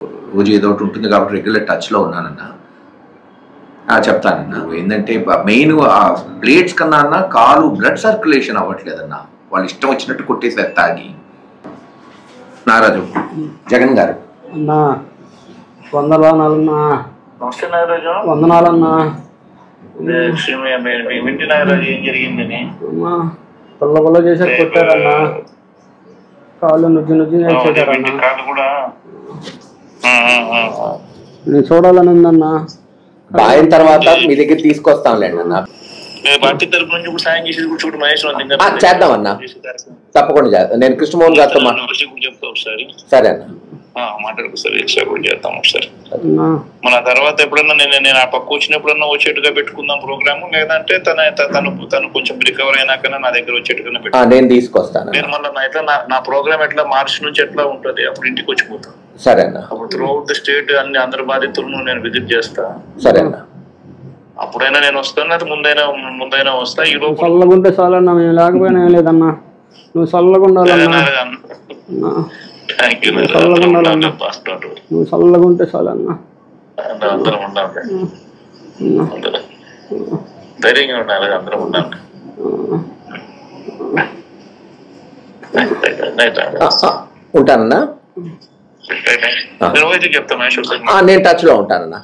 రోజు ఏదో ఒకటి ఉంటుంది కాబట్టి రెగ్యులర్ టచ్లో ఉన్నానన్నా. చెప్తానన్నా. ఏంటంటే మెయిన్ ఆ ప్లేట్స్ కన్నా అన్న కాలు బ్లడ్ సర్క్యులేషన్ అవ్వట్లేదన్నా. వాళ్ళు ఇష్టం వచ్చినట్టు కొట్టేసారు తాగి. నారాజు జగన్ గారు అన్నా వందనాలన్నా. నమస్తే నాగరాజు. వందనాలన్నా. వింటి నాగరాజు ఏం జరిగిందని పుల్ల చేసారు, కొట్టారన్నా. కాళ్ళు నుజ్జు చేసారన్నా. కాళ్ళు కూడా నేను చూడాలని ఉందన్నా. ఆయన తర్వాత మీ దగ్గర తీసుకొస్తాంలేండి అన్న. పార్టీ తరపు నుంచి కూడా సాయం చేసేది కూడా చూడు మహేష్ చేద్దామన్నా, తప్పకుండా చేద్దాం. నేను కృష్ణమోహన్ గారితో చెప్తా ఒకసారి. సరే అన్న, మాట్లాడుకోసారి చేద్దాం ఒకసారి. మన తర్వాత ఎప్పుడన్నా నేను ఆ పక్క వచ్చినప్పుడన్నా వచ్చేట్టుగా పెట్టుకుందాం ప్రోగ్రామ్. లేదంటే తను కొంచెం రికవర్ అయినాకన్నా నా దగ్గర వచ్చేట్టుగా పెట్టుకుంటాను. నేను తీసుకొస్తాను. నేను మళ్ళీ ఎట్లా నా ప్రోగ్రామ్ ఎట్లా మార్చి నుంచి ఎట్లా ఉంటుంది అప్పుడు ఇంటికి వచ్చిపోతాను. సరే అన్న. అప్పుడు త్రూ అవుట్ ద స్టేట్ అన్ని అందరి బాధితులను నేను విజిట్ చేస్తా. సరే అన్న. అప్పుడైనా నేను వస్తాను, అది ముందైనా వస్తా. ఈ లోపు చల్లగుంటే చాలన్నా, మేము లేకపోయినా ఏం లేదన్నా. నువ్వు చల్లగా ఉండాలన్నా. నువ్వు చల్లగా ఉంటే చాలన్నా. అందరం ఉండాలి, ధైర్యంగా ఉండాలి, అందరం ఉండాలి. ఉంటానన్నా. చెప్తా మహేష్. నేను టచ్ లో ఉంటానన్నా.